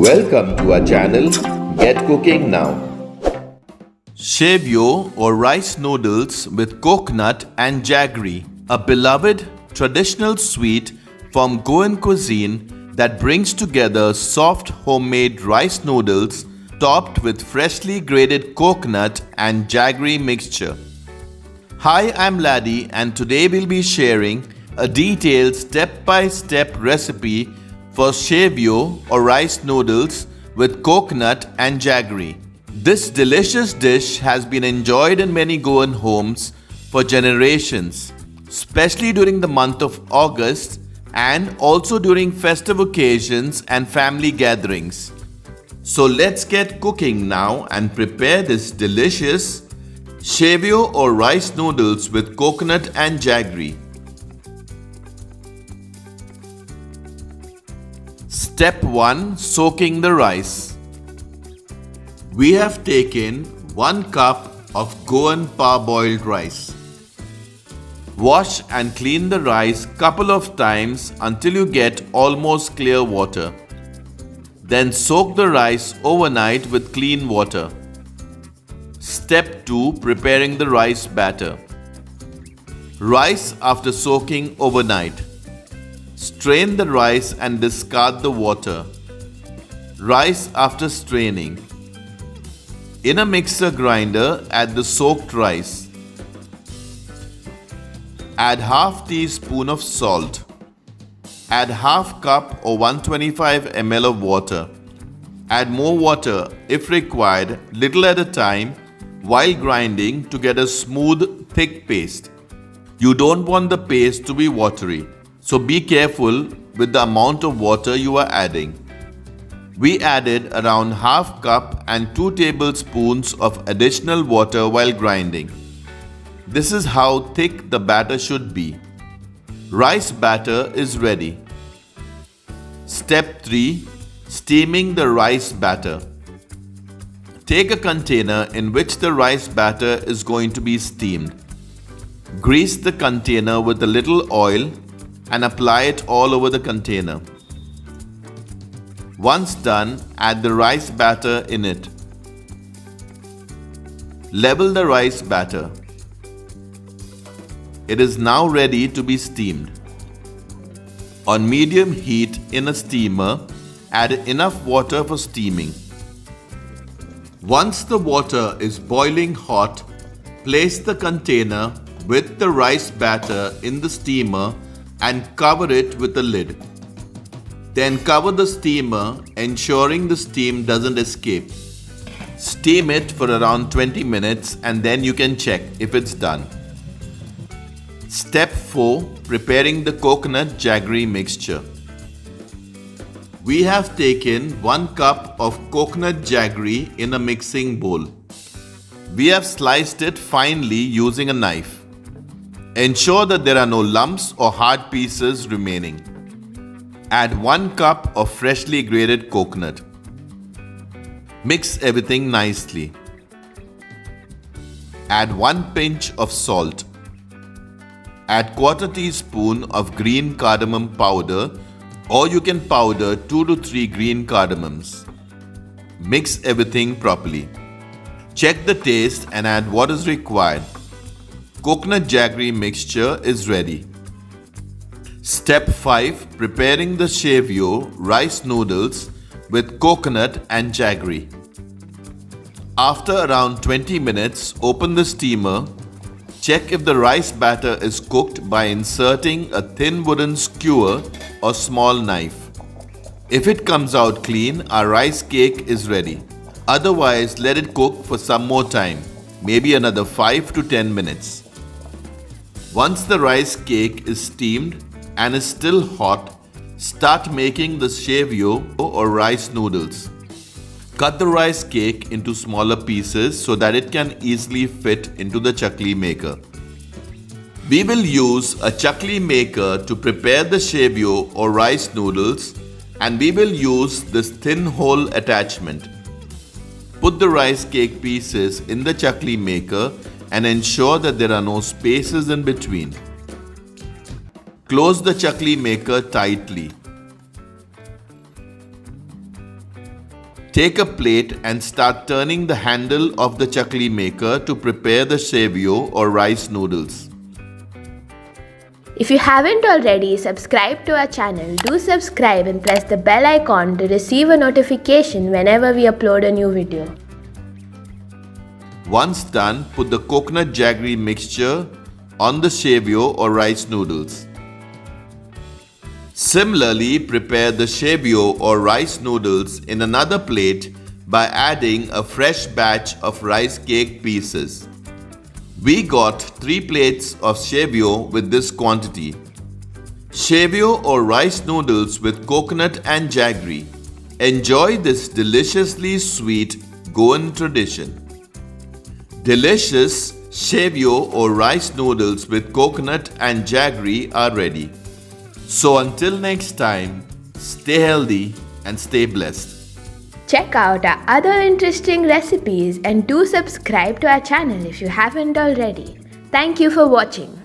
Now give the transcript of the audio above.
Welcome to our channel, Get Cooking Now. Shevyo or rice noodles with coconut and jaggery, a beloved traditional sweet from Goan cuisine that brings together soft homemade rice noodles topped with freshly grated coconut and jaggery mixture. Hi, I'm Laddie and today we'll be sharing a detailed step-by-step recipe for Shevyo or rice noodles with coconut and jaggery. This delicious dish has been enjoyed in many Goan homes for generations, especially during the month of August and also during festive occasions and family gatherings. So let's get cooking now and prepare this delicious Shevyo or rice noodles with coconut and jaggery. Step 1. Soaking the rice. We have taken 1 cup of Goan parboiled rice. Wash and clean the rice couple of times until you get almost clear water. Then soak the rice overnight with clean water. Step 2. Preparing the rice batter. Rice after soaking overnight. Strain the rice and discard the water. Rice after straining. In a mixer grinder, add the soaked rice. Add half teaspoon of salt. Add half cup or 125 ml of water. Add more water if required, little at a time, while grinding to get a smooth, thick paste. You don't want the paste to be watery, so be careful with the amount of water you are adding. We added around half cup and 2 tablespoons of additional water while grinding. This is how thick the batter should be. Rice batter is ready. Step 3. Steaming the rice batter. Take a container in which the rice batter is going to be steamed. Grease the container with a little oil and apply it all over the container. Once done, add the rice batter in it. Level the rice batter. It is now ready to be steamed. On medium heat in a steamer, add enough water for steaming. Once the water is boiling hot, place the container with the rice batter in the steamer and cover it with a lid. Then cover the steamer, ensuring the steam doesn't escape. Steam it for around 20 minutes and then you can check if it's done. Step 4. Preparing the coconut jaggery mixture. We have taken 1 cup of coconut jaggery in a mixing bowl. We have sliced it finely using a knife. Ensure that there are no lumps or hard pieces remaining. Add 1 cup of freshly grated coconut. Mix everything nicely. Add 1 pinch of salt. Add 1/4 teaspoon of green cardamom powder, or you can powder 2 to 3 green cardamoms. Mix everything properly. Check the taste and add what is required. Coconut jaggery mixture is ready. Step 5. Preparing the Shevyo rice noodles with coconut and jaggery. After around 20 minutes, open the steamer. Check if the rice batter is cooked by inserting a thin wooden skewer or small knife. If it comes out clean, our rice cake is ready. Otherwise, let it cook for some more time, maybe another 5 to 10 minutes. Once the rice cake is steamed and is still hot, start making the Shevyo or rice noodles. Cut the rice cake into smaller pieces so that it can easily fit into the chakli maker. We will use a chakli maker to prepare the Shevyo or rice noodles, and we will use this thin hole attachment. Put the rice cake pieces in the chakli maker and ensure that there are no spaces in between. Close the chakli maker tightly. Take a plate and start turning the handle of the chakli maker to prepare the Shevyo or rice noodles. If you haven't already subscribed to our channel, do subscribe and press the bell icon to receive a notification whenever we upload a new video. Once done, put the coconut jaggery mixture on the Shevyo or rice noodles. Similarly, prepare the Shevyo or rice noodles in another plate by adding a fresh batch of rice cake pieces. We got 3 plates of Shevyo with this quantity. Shevyo or rice noodles with coconut and jaggery. Enjoy this deliciously sweet Goan tradition. Delicious Shevyo or rice noodles with coconut and jaggery are ready. So until next time, stay healthy and stay blessed. Check out our other interesting recipes and do subscribe to our channel if you haven't already. Thank you for watching.